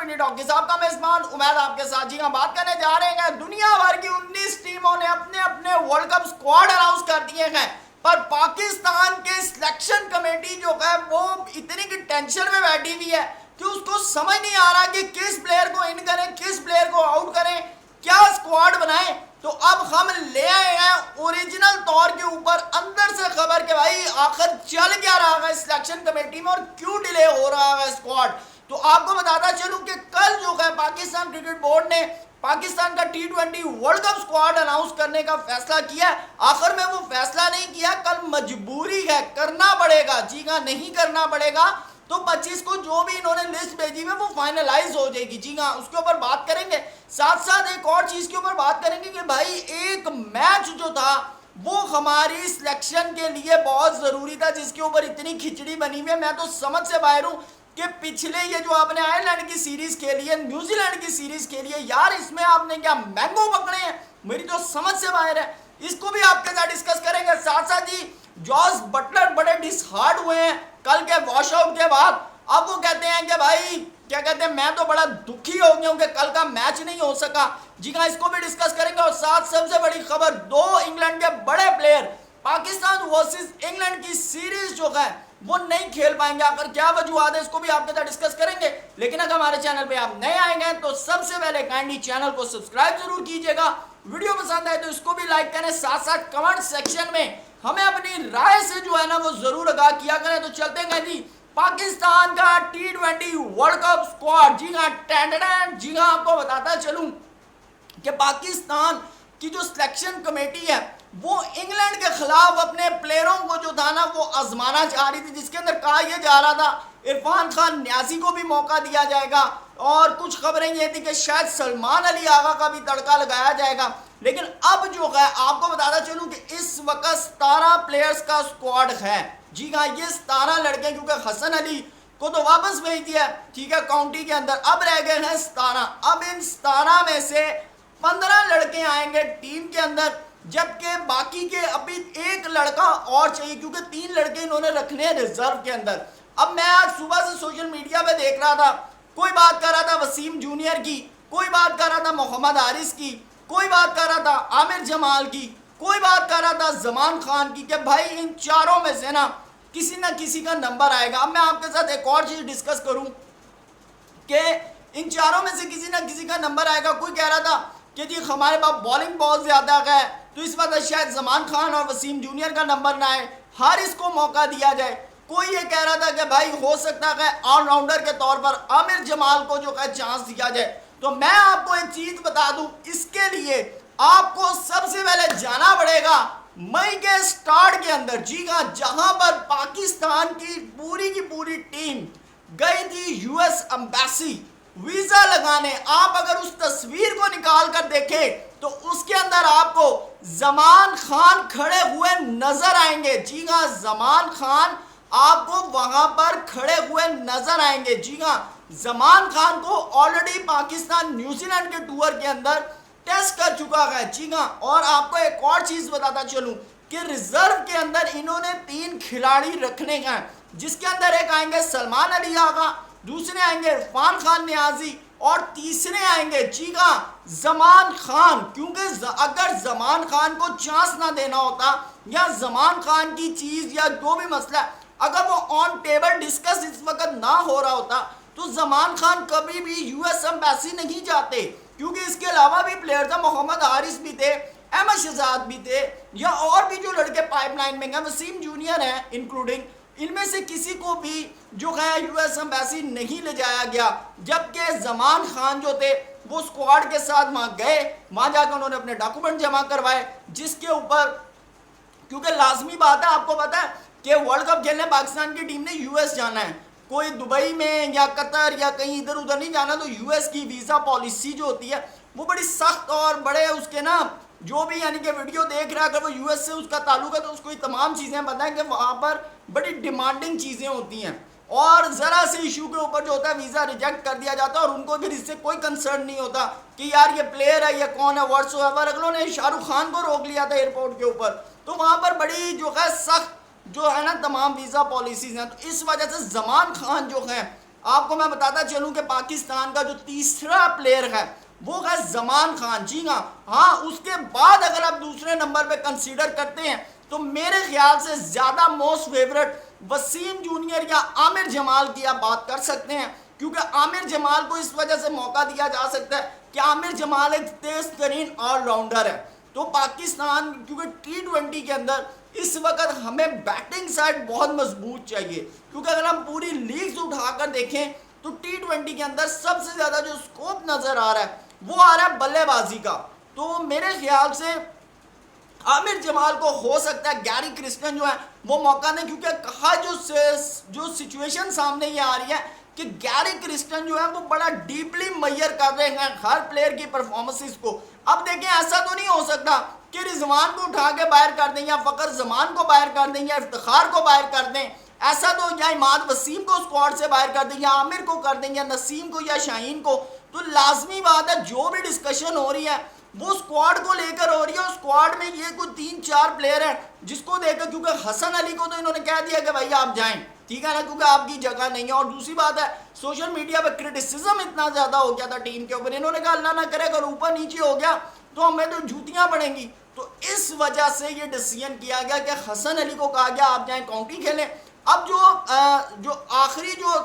टी20 talkies, आपका मेजबान उमैद आपके साथ। जी हाँ, बात करने जा रहे हैं दुनिया भर की 19 टीमों ने अपने अपने वर्ल्ड कप स्क्वाड अनाउंस कर दिए हैं, पर पाकिस्तान के सिलेक्शन कमेटी जो है वो इतनी की टेंशन में बैठी हुई है कि उसको समझ नहीं आ रहा कि किस प्लेयर को इन करें, किस प्लेयर को आउट करें, क्या स्क्वाड बनाएं। तो अब हम ले आए हैं ओरिजिनल तौर के ऊपर अंदर से खबर के भाई आखिर चल क्या रहा है सिलेक्शन कमेटी में और क्यों डिले हो रहा है स्क्वाड। तो आपको बताता चलूं कि कल जो है पाकिस्तान क्रिकेट बोर्ड ने पाकिस्तान का टी20 वर्ल्ड कप स्क्वाड अनाउंस करने का फैसला किया। आखिर में वो फैसला नहीं किया, कल मजबूरी है, करना पड़ेगा। जी हाँ, नहीं करना पड़ेगा तो 25 को जो भी इन्होंने लिस्ट भेजी है वो फाइनलाइज हो जाएगी। जी हाँ, उसके ऊपर बात करेंगे। साथ साथ एक और चीज के ऊपर बात करेंगे कि भाई एक मैच जो था वो हमारी सिलेक्शन के लिए बहुत जरूरी था, जिसके ऊपर इतनी खिचड़ी बनी हुई है। मैं तो समझ से बाहर हूं कि पिछले ये जो आपने आयरलैंड की सीरीज खेली है, न्यूजीलैंड की सीरीज खेली है, यार इसमें आपने क्या मैंगो पकड़े हैं, मेरी तो समझ से बाहर है। इसको भी आपके साथ डिस्कस करेंगे। साथ साथ जी जॉस बटलर बड़े डिसहार्ट हुए हैं कल के वॉश आउट के बाद। अब वो कहते हैं कि भाई क्या कहते हैं, मैं तो बड़ा दुखी हो गया हूं कि कल का मैच नहीं हो सका। जी हाँ, इसको भी डिस्कस करेंगे। और साथ सबसे बड़ी खबर, दो इंग्लैंड के बड़े प्लेयर पाकिस्तान वर्सेस इंग्लैंड की सीरीज जो है वो नहीं खेल पाएंगे। आखिर क्या वजूहत है, इसको भी आपके साथ डिस्कस करेंगे। लेकिन अगर हमारे चैनल पे आप नए आएंगे तो सबसे पहले काइंडली चैनल को सब्सक्राइब जरूर कीजिएगा। वीडियो पसंद आए तो इसको भी लाइक करें। साथ साथ कमेंट सेक्शन में हमें अपनी राय से जो है ना वो जरूर आगाह किया करें। तो चलते हैं जी पाकिस्तान का टी20 वर्ल्ड कप स्क्वाड। जी हाँ, टेंडन। जी हाँ, आपको बताता चलूं कि पाकिस्तान की जो सिलेक्शन कमेटी है वो इंग्लैंड के खिलाफ अपने प्लेयरों को जो था ना वो आजमाना चाह रही थी, जिसके अंदर कहा यह जा रहा था इरफान खान न्यासी को भी मौका दिया जाएगा और कुछ खबरें ये थी कि शायद सलमान अली आगा का भी तड़का लगाया जाएगा। लेकिन अब जो है आपको बताता चलूं कि इस वक्त 17 प्लेयर्स का स्क्वाड है। जी हाँ, ये 17 लड़के, क्योंकि हसन अली को तो वापस भेज दिया, ठीक है, काउंटी के अंदर, अब रह गए हैं 17। अब इन 17 में से 15 लड़के आएंगे टीम के अंदर, जबकि बाकी के अभी एक लड़का और चाहिए, क्योंकि 3 लड़के इन्होंने रखने हैं रिजर्व के अंदर। अब मैं आज सुबह से सोशल मीडिया पे देख रहा था, कोई बात कर रहा था वसीम जूनियर की, कोई बात कर रहा था मोहम्मद हारिस की, कोई बात कर रहा था आमिर जमाल की, कोई बात कर रहा था जमान खान की, कि भाई इन चारों में से ना किसी का नंबर आएगा। अब मैं आपके साथ एक और चीज डिस्कस करूं कि इन चारों में से किसी का नंबर आएगा। कोई कह रहा था कि जी हमारे पास बॉलिंग बहुत ज्यादा है तो इस वक्त शायद जमान खान और वसीम जूनियर का नंबर ना आए, हारिस को मौका दिया जाए। कोई ये कह रहा था कि भाई हो सकता है ऑलराउंडर के तौर पर आमिर जमाल को जो है चांस दिया जाए। तो मैं आपको एक चीज बता दूं, इसके लिए आपको सबसे पहले जाना पड़ेगा मई के स्टार्ट के अंदर। जी हाँ, जहां पर पाकिस्तान की पूरी टीम गई थी यूएस एम्बेसी वीजा लगाने। आप अगर उस तस्वीर को निकाल कर देखें तो उसके अंदर आपको जमान खान खड़े हुए नजर आएंगे। जी हाँ, जमान खान आपको वहां पर खड़े हुए नजर आएंगे। जी हाँ, जमान खान को ऑलरेडी पाकिस्तान न्यूजीलैंड के टूर के अंदर टेस्ट कर चुका है। जी हाँ, और आपको एक और चीज बताता चलूं कि रिजर्व के अंदर इन्होंने 3 खिलाड़ी रखने हैं, जिसके अंदर एक आएंगे सलमान अली आगा, दूसरे आएंगे इरफान खान न्याजी और तीसरे आएंगे जी हाँ जमान खान। क्योंकि अगर जमान खान को चांस ना देना होता या जमान खान की चीज या जो भी मसला अगर वो ऑन टेबल डिस्कस इस वक्त ना हो रहा होता तो जमान खान कभी भी यूएस एम्बेसी नहीं जाते, क्योंकि इसके अलावा भी प्लेयर था, मोहम्मद हारिस भी थे, अहमद शहजाद भी थे, या और भी जो लड़के पाइपलाइन में हैं, वसीम जूनियर हैं इंक्लूडिंग, इनमें से किसी को भी जो है यूएस एम्बेसी नहीं ले जाया गया। जबकि जमान खान जो थे वो स्क्वाड के साथ वहां गए, वहां जाकर उन्होंने अपने डॉक्यूमेंट जमा करवाए, जिसके ऊपर क्योंकि लाजमी बात है, आपको पता है कि वर्ल्ड कप खेलने पाकिस्तान की टीम ने यूएस जाना है, कोई दुबई में या कतर या कहीं इधर उधर नहीं जाना। तो यूएस की वीज़ा पॉलिसी जो होती है वो बड़ी सख्त और बड़े उसके ना जो भी यानी कि वीडियो देख रहा है अगर वो यूएस से उसका ताल्लुक है तो उसको ये तमाम चीज़ें बताएं कि वहाँ पर बड़ी डिमांडिंग चीज़ें होती हैं और ज़रा से इशू के ऊपर जो होता है वीज़ा रिजेक्ट कर दिया जाता है और उनको फिर इससे कोई कंसर्न नहीं होता कि यार ये प्लेयर है, ये कौन है, व्हाट्सएवर। अगलों ने शाहरुख खान को रोक लिया था एयरपोर्ट के ऊपर, तो वहाँ पर बड़ी जो है सख्त जो है ना तमाम वीज़ा पॉलिसीज़ हैं। तो इस वजह से जमान खान जो है आपको मैं बताता चलूं कि पाकिस्तान का जो तीसरा प्लेयर है वो है जमान खान। जी हाँ, उसके बाद अगर आप दूसरे नंबर पे कंसीडर करते हैं तो मेरे ख्याल से ज़्यादा मोस्ट फेवरेट वसीम जूनियर या आमिर जमाल की आप बात कर सकते हैं, क्योंकि आमिर जमाल को इस वजह से मौका दिया जा सकता है कि आमिर जमाल एक तेज तरीन ऑलराउंडर है। तो पाकिस्तान क्योंकि T20 के अंदर इस वक्त हमें बैटिंग साइड बहुत मजबूत चाहिए, क्योंकि अगर हम पूरी लीग्स उठाकर देखें तो T20 के अंदर सबसे ज़्यादा जो स्कोप नज़र आ रहा है वो आ रहा है बल्लेबाजी का। तो मेरे ख्याल से आमिर जमाल को हो सकता है गैरी क्रिस्टन जो है वो मौका दें, क्योंकि कहा जो सिचुएशन सामने ये आ रही है कि गैरी क्रिस्टन जो है वो बड़ा डीपली मैयर कर रहे हैं हर प्लेयर की परफॉर्मेंसेस को। अब देखें, ऐसा तो नहीं हो सकता कि रिजवान को उठा के बाहर कर दें या फ़खर जमान को बाहर कर दें या इफ्तिखार को बाहर कर दें, ऐसा तो, या इमाद वसीम को स्क्वाड से बाहर कर दें या आमिर को कर दें या नसीम को या शाहीन को। तो लाजमी बात है जो भी डिस्कशन हो रही है वो स्क्वाड को लेकर हो रही है, और स्क्वाड में ये कुछ 3-4 प्लेयर हैं जिसको देखकर, क्योंकि हसन अली को तो इन्होंने कह दिया कि भाई आप जाएं, ठीक है ना, क्योंकि आपकी जगह नहीं है। और दूसरी बात है, सोशल मीडिया पर क्रिटिसिज्म इतना ज़्यादा हो गया था टीम के ऊपर, इन्होंने कहा अल्लाह ना करे अगर ऊपर नीचे हो गया तो हमें तो जूतियाँ पड़ेंगी। तो इस वजह से ये डिसीजन किया गया कि हसन अली को कहा गया आप जाएँ काउंटी खेलें। अब जो आखिरी जो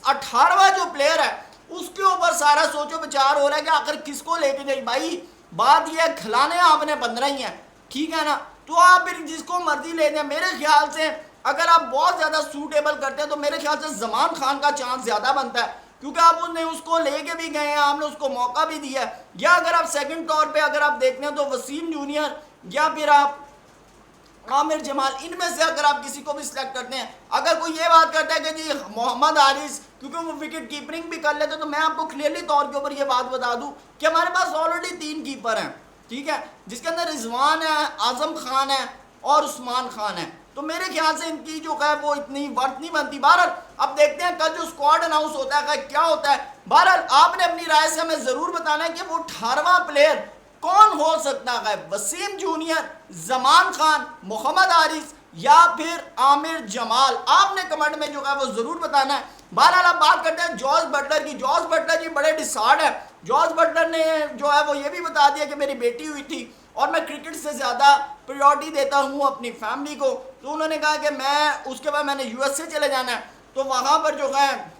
18वां जो प्लेयर है उसके ऊपर सारा सोचो विचार हो रहा है कि आखिर किसको लेके जाए। भाई बात यह खिलाने आपने 15 ही हैं, ठीक है ना, तो आप फिर जिसको मर्जी ले जाए। मेरे ख्याल से अगर आप बहुत ज़्यादा सूटेबल करते हैं तो मेरे ख्याल से जमान खान का चांस ज़्यादा बनता है, क्योंकि आप उसने उसको लेके भी गए हैं, आपने उसको मौका भी दिया है। या अगर आप सेकंड तौर पे अगर आप देखते हैं तो वसीम जूनियर या फिर आप आमिर जमाल, इनमें से अगर आप किसी को भी सिलेक्ट करते हैं। अगर कोई ये बात करता है कि जी मोहम्मद हारिस क्योंकि वो विकेट कीपरिंग भी कर लेते, तो मैं आपको क्लियरली तौर के ऊपर ये बात बता दूं कि हमारे पास ऑलरेडी 3 कीपर हैं, ठीक है, जिसके अंदर रिजवान है, आजम खान है और उस्मान खान है। तो मेरे ख्याल से इनकी जो है वो इतनी वर्थ नहीं बनती। बहरहाल अब देखते हैं कल जो स्क्वाड अनाउंस होता है क्या होता है। बहरहाल आपने अपनी राय से हमें ज़रूर बताना है कि वो 18वां प्लेयर कौन हो सकता है, वसीम जूनियर, जमान खान, मोहम्मद हारिस या फिर आमिर जमाल। आपने कमेंट में जो है वो ज़रूर बताना है। बहरहाल आप बात करते हैं जॉस बटलर की। जॉस बटलर जी बड़े डिसार्ड है। जॉस बटलर ने जो है वो ये भी बता दिया कि मेरी बेटी हुई थी और मैं क्रिकेट से ज़्यादा प्रायोरिटी देता हूँ अपनी फैमिली को। तो उन्होंने कहा कि मैं उसके बाद मैंने USA चले जाना है, तो वहाँ पर जो है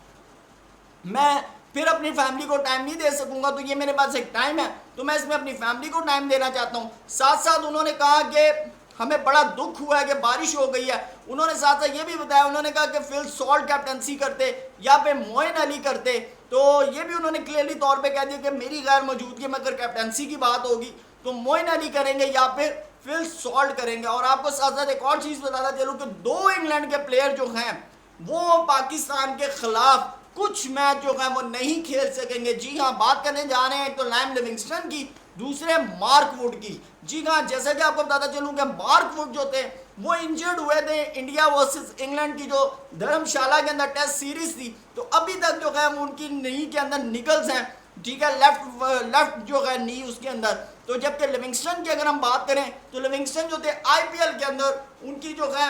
मैं फिर अपनी फैमिली को टाइम नहीं दे सकूंगा, तो ये मेरे पास एक टाइम है तो मैं इसमें अपनी फैमिली को टाइम देना चाहता हूँ। साथ साथ उन्होंने कहा कि हमें बड़ा दुख हुआ है कि बारिश हो गई है। उन्होंने साथ साथ ये भी बताया, उन्होंने कहा कि फिल सॉल्ट कैप्टनसी करते या फिर मोइन अली करते, तो ये भी उन्होंने क्लियरली तौर पे कह दिया कि मेरी गैर मौजूदगी में अगर कैप्टनसी की बात होगी तो मोइन अली करेंगे या फिर फिल सॉल्ट करेंगे। और आपको साथ साथ एक और चीज़ बताता चलूँ कि 2 इंग्लैंड के प्लेयर जो हैं वो पाकिस्तान के खिलाफ कुछ मैच जो है वो नहीं खेल सकेंगे। जी हाँ, बात करने जा रहे हैं एक तो लाइम लिविंगस्टन की, दूसरे मार्क वुड की। जी हाँ, जैसे कि आपको बताता चलूँ कि मार्क वुड जो थे वो इंजर्ड हुए थे इंडिया वर्सेस इंग्लैंड की जो धर्मशाला के अंदर टेस्ट सीरीज थी, तो अभी तक जो है उनकी नी के अंदर निकल्स हैं, ठीक है, लेफ्ट जो है नी उसके अंदर। तो जबकि लिविंगस्टन की अगर हम बात करें तो लिविंगस्टन जो थे IPL के अंदर उनकी जो है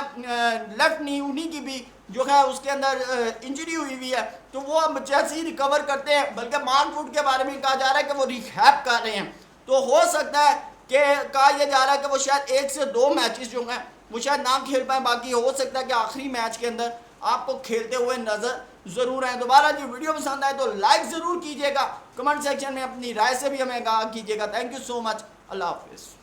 लेफ्ट नी उन्हीं की भी जो है उसके अंदर इंजरी हुई है, तो वो अब जैसे ही रिकवर करते हैं, बल्कि मार्क वुड के बारे में कहा जा रहा है कि वो रिहैब कर रहे हैं। तो हो सकता है कि कहा यह जा रहा है कि वो शायद 1 से 2 मैचेस जो हैं वो शायद ना खेल पाए, बाकी हो सकता है कि आखिरी मैच के अंदर आपको खेलते हुए नज़र ज़रूर आए। दोबारा जो वीडियो पसंद आए तो लाइक ज़रूर कीजिएगा, कमेंट सेक्शन में अपनी राय से भी हमें आगाह कीजिएगा। थैंक यू सो मच, अल्लाह हाफिज़।